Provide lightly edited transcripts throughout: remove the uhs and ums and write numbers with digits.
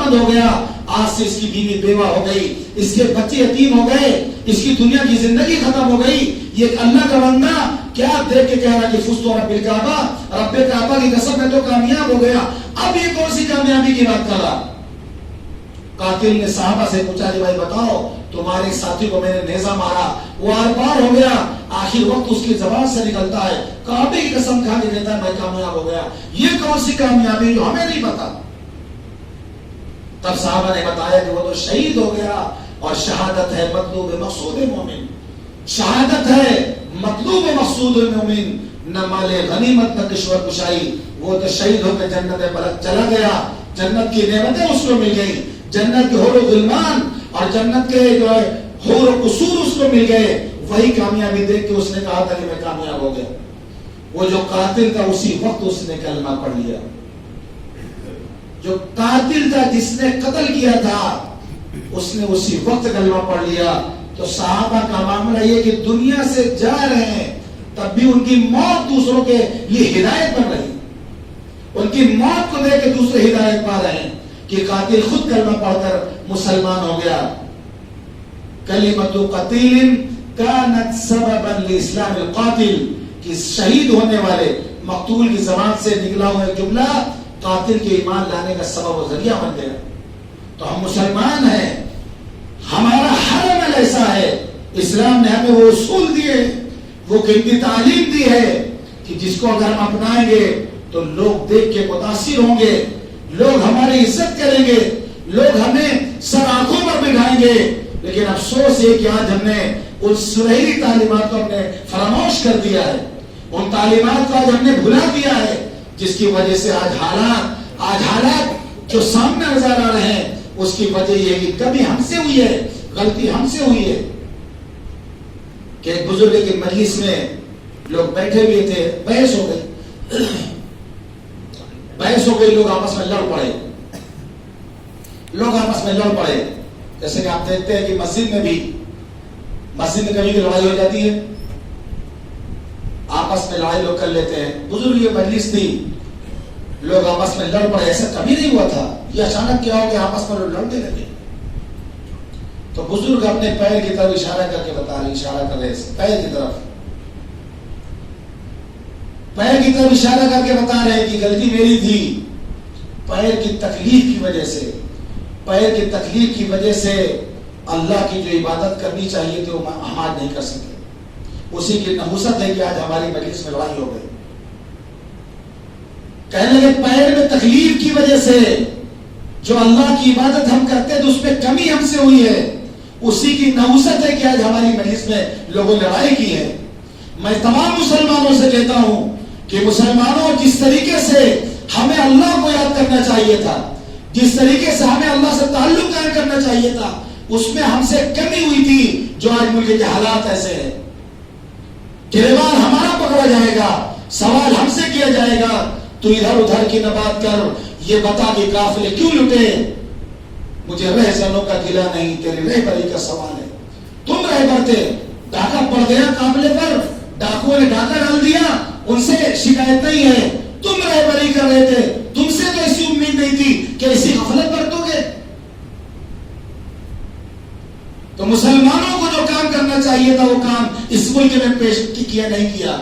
بند ہو گیا، آج سے اس کی بیوی بیوہ ہو گئی، اس کے بچے یتیم ہو گئے، اس کی دنیا کی زندگی ختم ہو گئی. یہ اللہ کا بندہ کیا دیکھ کے کہہ رہا کہ فزت رب الکعبہ، رب کعبہ کی قسم میں تو کامیاب ہو گیا. اب یہ کون سی کامیابی کی بات کر رہا؟ قاتل نے صحابہ سے پوچھا کہ بھائی بتاؤ، تمہارے ساتھی کو میں نے نیزہ مارا، وہ آر پار ہو گیا، آخر وقت اس کی زبان سے نکلتا ہے کعبے کی قسم کھا کے کہتا ہے میں کامیاب ہو گیا. یہ کون سی کامیابی جو ہمیں نہیں پتا؟ تب صحابہ نے بتایا کہ وہ تو شہید ہو گیا، اور شہادت ہے مطلوب مقصود مومن، شہادت ہے مطلوب مقصود مومن، نہ مال غنیمت نہ کشور کشائی. وہ تو شہید ہو کے جنت بلد چلا گیا، جنت کی نعمتیں اس کو مل گئی، جنت کے حور و غلمان اور جنت کے جو ہے حور و قصور اس کو مل گئے. وہی کامیابی دیکھ کے اس نے کہا تھا کہ میں کامیاب ہو گیا. وہ جو قاتل تھا اسی وقت اس نے کلمہ پڑھ لیا، جو قاتل تھا جس نے قتل کیا تھا اس نے اسی وقت کلمہ پڑھ لیا. تو صحابہ کا معاملہ یہ کہ دنیا سے جا رہے ہیں تب بھی ان کی موت دوسروں کے لیے ہدایت بن رہی، ان کی موت کو دیکھ کے دوسرے ہدایت پا رہے ہیں کہ قاتل خود کلمہ پڑھ کر مسلمان ہو گیا. کلمۃ قتیل کانت سببا لاسلام القاتل، کہ شہید ہونے والے مقتول کی زبان سے نکلا ہوا جملہ قاتل کے ایمان لانے کا سبب و ذریعہ بن گیا. تو ہم مسلمان ہیں، ہمارا ہر عمل ایسا ہے. اسلام نے ہمیں وہ اصول دیے، وہ قیمتی تعلیم دی ہے کہ جس کو اگر ہم اپنائیں گے تو لوگ دیکھ کے متاثر ہوں گے، لوگ ہماری عزت کریں گے، لوگ ہمیں سر آنکھوں پر بٹھائیں گے. لیکن افسوس یہ کہ آج ہم نے ان سنہری تعلیمات کو ہم نے فراموش کر دیا ہے، ان تعلیمات کو آج ہم نے بھلا دیا ہے، جس کی وجہ سے آج حالات جو سامنے نظر آ رہے ہیں اس کی وجہ یہ ہے کہ کبھی ہم سے ہوئی ہے، غلطی ہم سے ہوئی ہے. کہ ایک بزرگ کی مجلس میں لوگ بیٹھے ہوئے تھے، بحث ہو گئی، لوگ آپس میں لڑ پڑے. جیسے کہ آپ دیکھتے ہیں کہ مسجد میں کبھی بھی لڑائی ہو جاتی ہے، آپس میں لڑائی لوگ کر لیتے ہیں. بزرگ یہ مجلس تھی، لوگ آپس میں لڑ پڑے، ایسا کبھی نہیں ہوا تھا. یہ اچانک کیا ہو کہ آپس میں لوگ لڑنے لگے. تو بزرگ اپنے پیر کی طرف اشارہ کر کے بتا رہے، اشارہ کر رہے پیر کی طرف اشارہ کر کے بتا رہے کہ غلطی میری تھی، پیر کی تکلیف کی وجہ سے اللہ کی جو عبادت کرنی چاہیے تھی وہ ہم آج نہیں کر سکے. اسی کی نحوست ہے کہ آج ہماری مجلس میں لڑائی ہو گئی. کہنے لگے پیر میں تکلیف کی وجہ سے جو اللہ کی عبادت ہم کرتے ہیں تو اس میں کمی ہم سے ہوئی ہے، اسی کی نحوست ہے کہ آج ہماری مجلس میں لوگوں نے لڑائی کی ہے. میں تمام مسلمانوں سے کہتا ہوں کہ مسلمانوں، جس طریقے سے ہمیں اللہ کو یاد کرنا چاہیے تھا، جس طریقے سے ہمیں اللہ سے تعلق قائم کرنا چاہیے تھا، اس میں ہم سے کمی ہوئی تھی. جو آج ملک کے حالات ایسے ہیں، گریبان ہمارا پکڑا جائے گا، سوال ہم سے کیا جائے گا، تو ادھر ادھر کی نہ بات کر، یہ بتا کہ قافلے کیوں لٹے، مجھے رہزنوں کا گلہ نہیں، تیری رہبری کا سوال ہے. تم رہبر تھے، ڈاکہ پڑ گیا قافلے پر، ڈاکوؤں نے ڈاکہ ڈال دیا، ان سے شکایت نہیں ہے. تم رہبری کر رہے تھے، تم سے تو ایسی امید نہیں تھی کہ ایسی غفلت برتو گے. تو مسلمانوں کو جو کام کرنا چاہیے تھا وہ کام اس ملک میں پیش کیا نہیں کیا.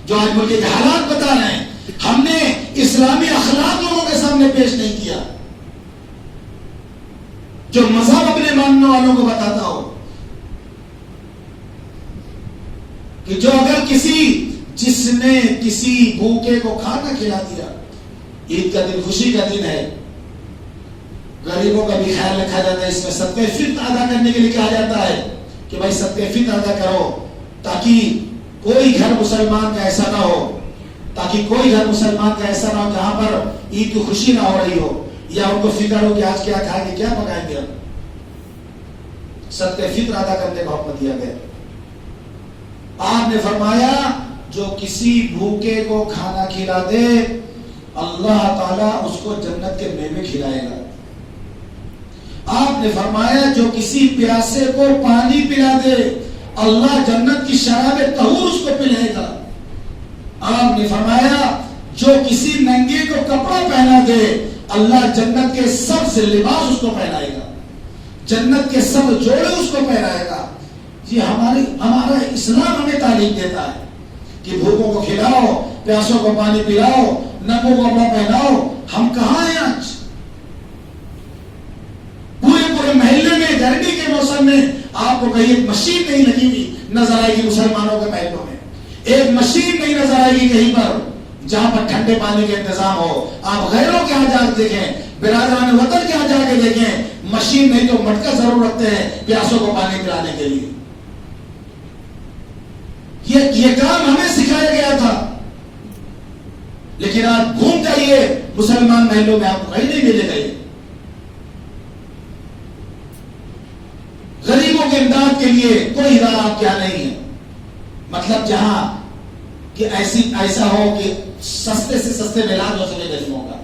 جو آج ملک کے حالات بتا رہے ہیں، ہم نے اسلامی اخلاق لوگوں کے سامنے پیش نہیں کیا. جو مذہب اپنے ماننے والوں کو بتاتا ہو کہ جو اگر جس نے کسی بھوکے کو کھانا کھلا دیا، عید کا دن خوشی کا دن ہے، غریبوں کا بھی خیال رکھا جاتا ہے، اس میں صدقہ فطر ادا کرنے کے لیے کہا جاتا ہے کہ بھائی صدقہ فطر ادا کرو، تاکہ کوئی گھر مسلمان کا ایسا نہ ہو جہاں پر عید کی خوشی نہ ہو رہی ہو، یا ان کو فکر ہو کہ آج کیا کھائیں گے، کیا پکائیں گے. صدقہ فطر ادا کرنے کا حکم دیا گیا. آپ نے فرمایا جو کسی بھوکے کو کھانا کھلا دے اللہ تعالیٰ اس کو جنت کے میوے کھلائے گا. آپ نے فرمایا جو کسی پیاسے کو پانی پلا دے اللہ جنت کی شراب طہور اس کو پلائے گا. آپ نے فرمایا جو کسی ننگے کو کپڑا پہنا دے اللہ جنت کے سب سے لباس اس کو پہنائے گا، جنت کے سب جوڑے اس کو پہنائے گا۔ یہ ہمارا اسلام ہمیں تعلیم دیتا ہے کہ بھوکوں کو کھلاؤ، پیاسوں کو پانی پلاؤ، ننگوں کو کپڑا پہناؤ۔ ہم کہاں ہیں آج؟ پورے محلے میں گرمی کے موسم میں آپ کو کہیں ایک مشین نہیں لگی ہوئی نظر آئے گی مسلمانوں کے محلوں میں، ایک مشین نہیں نظر آئے گی کہیں پر جہاں پر ٹھنڈے پانی کا انتظام ہو۔ آپ غیروں کے یہاں جا کے دیکھیں، برادران وطن کے یہاں جا کے دیکھیں، مشین نہیں تو مٹکا ضرور رکھتے ہیں پیاسوں کو پانی پلانے کے لیے۔ یہ کام ہمیں سکھایا گیا تھا، لیکن آپ گھوم جائیے مسلمان محلوں میں آپ کو کہیں نہیں ملے گا۔ غریبوں کے امداد کے لیے کوئی ادارہ آپ کیا نہیں ہے، مطلب جہاں کہ ایسا ہو کہ سستے سے سستے میں علاج ہو سکے غریبوں کا۔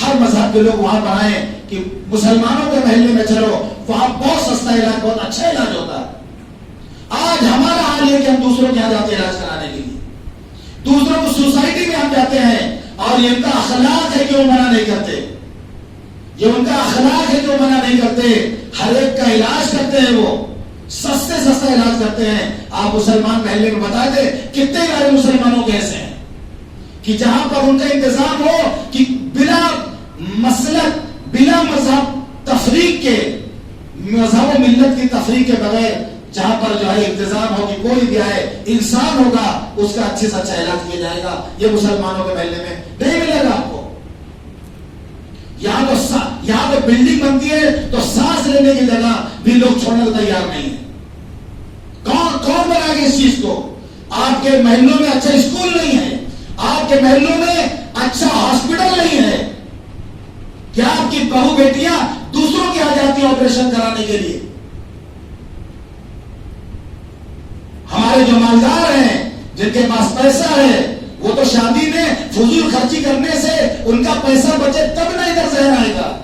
ہر مذہب کے لوگ وہاں پر آئیں کہ مسلمانوں کے محلے میں چلو، وہاں بہت سستا علاج، بہت اچھا علاج ہوتا ہے۔ آج ہمارا حال یہ کہ ہم دوسروں کے یہاں جاتے ہیں علاج کرانے کے لیے، دوسروں کو سوسائٹی میں ہم جاتے ہیں، اور یہ ان کا اخلاق ہے کہ وہ منع نہیں کرتے، یہ ان کا اخلاق ہے کہ وہ منع نہیں کرتے، ہر ایک کا علاج کرتے ہیں، وہ سستا علاج کرتے ہیں۔ آپ مسلمان محلے میں بتا دیں کتنے سارے مسلمانوں کے ایسے ہیں کہ جہاں پر ان کا انتظام ہو کہ بلا مسلک، بلا مذہب تفریق کے، مذہب و ملت کی تفریق کے بغیر جہاں پر جو ہے انتظام ہو کہ کوئی بھی آئے انسان ہوگا اس کا اچھے سے اچھا علاج کیا جائے گا، یہ مسلمانوں کے محلے میں نہیں ملے گا آپ کو۔ یہاں تو بلڈنگ بنتی ہے تو سانس لینے کی جگہ بھی لوگ چھوڑنے کو تیار نہیں ہے۔ کون بنا گے اس چیز کو؟ آپ کے محلوں میں اچھا اسکول نہیں ہے، آپ کے محلوں میں اچھا ہاسپٹل نہیں ہے، کیا آپ کی بہو بیٹیاں دوسروں کی آ جاتی ہیں آپریشن کرانے کے لیے؟ ہمارے جو مالدار ہیں، جن کے پاس پیسہ ہے، وہ تو شادی میں فضول خرچی کرنے سے ان کا پیسہ بچے تب نہ ادھر ذہن آئے گا۔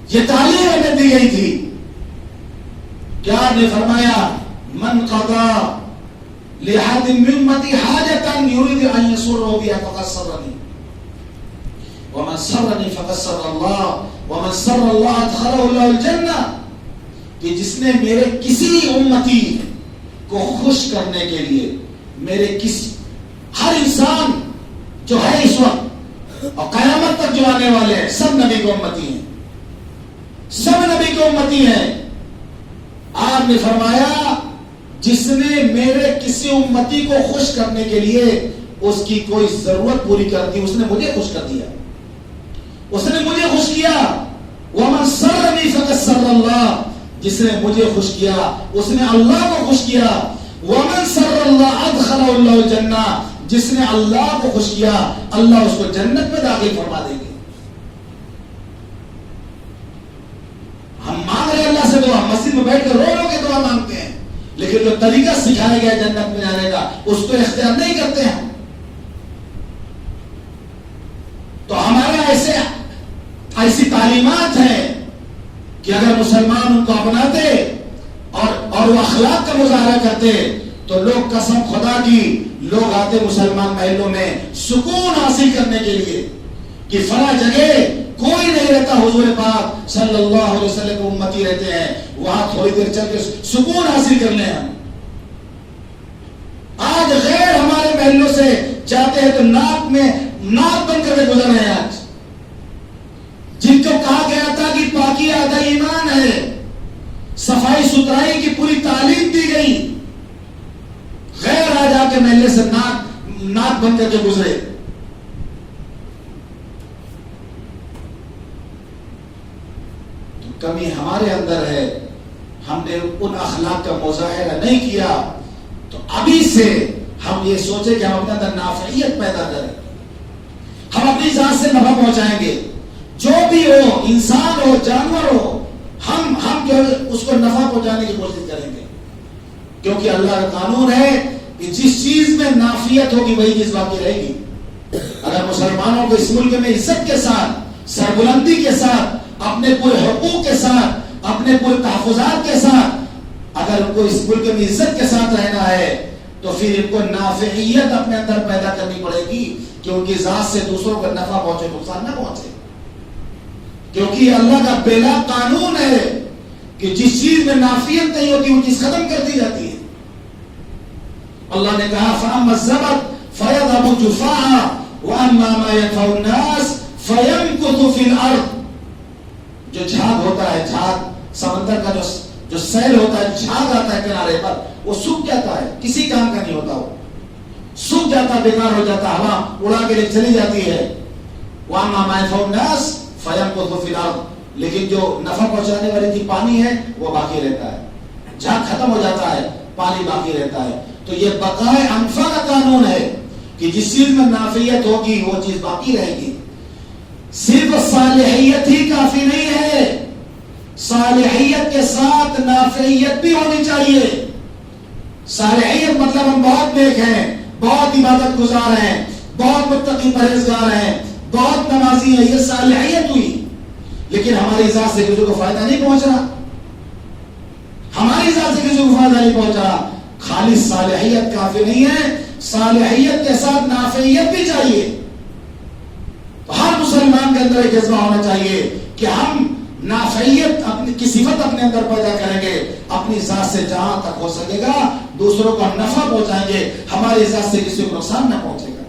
یہ تعلیم ہمیں دی گئی تھی، کیا آپ نے فرمایا من قضا لأحد من امتی حاجتا یرید ان یسرہ بها فقد سرنی ومن سرنی فقد سر اللہ ومن سر اللہ ادخلہ اللہ الجنہ، کہ جس نے میرے کسی امتی کو خوش کرنے کے لیے، میرے ہر انسان جو ہے اس وقت اور قیامت تک جو آنے والے ہیں سب نبی کو امتی ہیں، سب نبی کو امتی ہیں۔ آپ نے فرمایا جس نے میرے کسی امتی کو خوش کرنے کے لیے اس کی کوئی ضرورت پوری کر دی، اس نے مجھے خوش کر دیا، اس نے مجھے خوش کیا۔ وَمَنْ سَرَّنِي فَقَدْ سَرَّ اللَّهُ، جس نے مجھے خوش کیا اس نے اللہ کو خوش کیا۔ وَمَنْ سَرَّ اللَّهُ أَدْخَلَهُ اللَّهُ الْجَنَّةَ، جس نے اللہ کو خوش کیا اللہ اس کو جنت میں داخل فرما دیں گے۔ ہم مانگ رہے اللہ سے دعا، مسجد میں بیٹھ کر رو رو کے دعا مانگتے ہیں، لیکن جو طریقہ سکھایا گیا جنت میں جانے کا اس کو اختیار نہیں کرتے ہیں۔ تو ہمارے ایسی تعلیمات ہیں کہ اگر مسلمان ان کو اپناتے اور وہ اخلاق کا مظاہرہ کرتے تو لوگ قسم خدا کی لوگ آتے مسلمان محلوں میں سکون حاصل کرنے کے لیے کہ فلاں جگہ کوئی نہیں رہتا، حضور پاک صلی اللہ علیہ وسلم کے امتی رہتے ہیں، وہاں تھوڑی دیر چل کے سکون حاصل کر لیں ہم۔ آج غیر ہمارے محلوں سے جاتے ہیں تو ناک بند کر کے گزر رہے ہیں۔ آج جن کو کہا گیا تھا کہ پاکی آدھا ایمان ہے، صفائی ستھرائی کی پوری تعلیم دی گئی، غیر آ جا کے محلے سے ناک بند کر کے گزرے۔ تو کمی ہمارے اندر ہے، ہم نے ان اخلاق کا مظاہرہ نہیں کیا، تو ابھی سے ہم یہ سوچیں کہ ہم اپنے اندر نافعیت پیدا کریں، ہم اپنی ذات سے نفع پہنچائیں گے، جو بھی ہو، انسان ہو جانور ہو، ہم اس کو نفع پہنچانے کی کوشش کریں گے، کیونکہ اللہ کا قانون ہے کہ جس چیز میں نافعیت ہوگی وہی چیز باقی رہے گی۔ اگر مسلمانوں کو اس ملک میں عزت کے ساتھ، سربلندی کے ساتھ، اپنے پورے حقوق کے ساتھ، اپنے پورے تحفظات کے ساتھ، اگر ان کو اس ملک میں عزت کے ساتھ رہنا ہے تو پھر ان کو نافعیت اپنے اندر پیدا کرنی پڑے گی کہ ان کی ذات سے دوسروں کو نفع پہنچے، نقصان نہ پہنچے. کیونکہ یہ اللہ کا پہلا قانون ہے کہ جس چیز میں نافعیت نہیں ہوتی وہ چیز ختم کر دی جاتی ہے. اللہ نے کہا فَأَمَّا الزَّبَدُ فَيَذْهَبُ جُفَاءً وَأَمَّا مَا يَنفَعُ النَّاسَ فَيَمْكُثُ فِي الْأَرْضِ. جو جھاگ ہوتا ہے، جھاگ سمندر کا جو سیل ہوتا ہے، جھاگ آتا ہے کنارے پر، وہ سوکھ جاتا ہے، کسی کام کا نہیں ہوتا، وہ سوکھ جاتا، بیکار ہو جاتا، ہوا اڑا کے چلی جاتی ہے. وَأَمَّا مَا يَنفَعُ النَّاسَ فَيَمْكُثُ فِي الْأَرْضِ. لیکن جو نفع پہنچانے والی تھی پانی ہے وہ باقی رہتا ہے. جھاگ ختم ہو جاتا ہے، پانی باقی رہتا ہے. تو یہ بقائے انفع کا قانون ہے کہ جس چیز میں نافعیت ہوگی وہ چیز باقی رہے گی. صرف صالحیت ہی کافی نہیں ہے، صالحیت کے ساتھ نافعیت بھی ہونی چاہیے. صالحیت مطلب ہم بہت نیک ہیں، بہت عبادت گزار ہیں، بہت متقی پرہیزگار ہیں، بہت نمازی ہیں، یہ صالحیت ہوئی. لیکن ہماری ذات سے کسی کو فائدہ نہیں پہنچ رہا، ہماری ذات سے کسی کو فائدہ نہیں پہنچ رہا. خالی صالحیت کافی نہیں ہے، صالحیت کے ساتھ نافعیت بھی چاہیے. تو ہر مسلمان کے اندر ایک جذبہ ہونا چاہیے کہ ہم نافعیت کی صفت اپنے اندر پیدا کریں گے، اپنی ذات سے جہاں تک ہو سکے گا دوسروں کو نفع پہنچائیں گے، ہماری ذات سے کسی کو نقصان نہ پہنچے گا.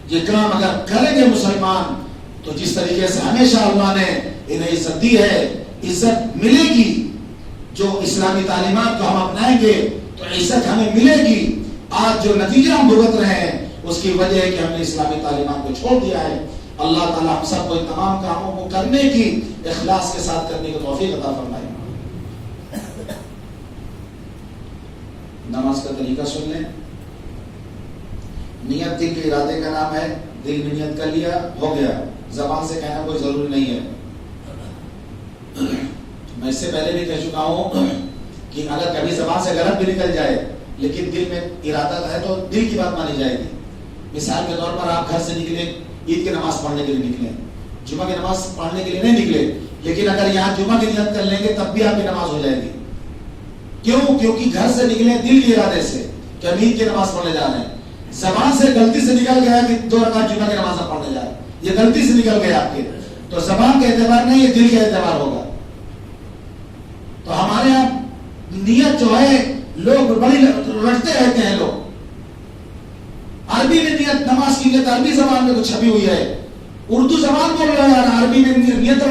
یہ کام اگر کریں گے مسلمان تو جس طریقے سے ہمیشہ اللہ نے انہیں عزت دی ہے، عزت ملے گی. جو اسلامی تعلیمات کو ہم اپنائیں گے تو عزت ہمیں ملے گی. آج جو نتیجہ ہم بھگت رہے ہیں اس کی وجہ ہے کہ ہم نے اسلامی تعلیمات کو چھوڑ دیا ہے. اللہ تعالیٰ ہم سب کو ان تمام کاموں کو کرنے کی اخلاص کے ساتھ کرنے کی توفیق عطا فرمائے. نماز کا طریقہ سن لیں. نیت دل کے ارادے کا نام ہے. دل میں نیت کر لیا، ہو گیا. زبان سے کہنا کوئی ضروری نہیں ہے. میں اس سے پہلے بھی کہہ چکا ہوں کہ اگر کبھی زبان سے غلط بھی نکل جائے لیکن دل میں ارادہ ہے تو دل کی بات مانی جائے گی. مثال کے طور پر آپ گھر سے نکلے عید کی نماز پڑھنے کے لیے نکلے، جمعہ کی نماز پڑھنے کے لیے نہیں نکلے، لیکن اگر یہاں جمعہ کی نیت کر لیں گے تب بھی آپ کی نماز ہو جائے گی. کیوں؟ کیونکہ گھر سے نکلے دل کے ارادے سے کہ ہم عید کی نماز پڑھنے جا رہے ہیں. زبان سے غلطی سے نکل گیا کہ 2 رکعت جمعہ کی نماز پڑھنے جا رہے ہیں، یہ غلطی سے نکل گیا آپ کے، تو زبان کا اعتبار نہیں، یہ دل کا اعتبار ہوگا. تو ہمارے یہاں نیت جو ہے لوگ بڑی رٹتے رہتے ہیں. لوگ عربی میں نیت، نماز کی نیت عربی زبان میں تو چھپی ہوئی ہے، اردو زبان بول رہا ہے، عربی میں نیت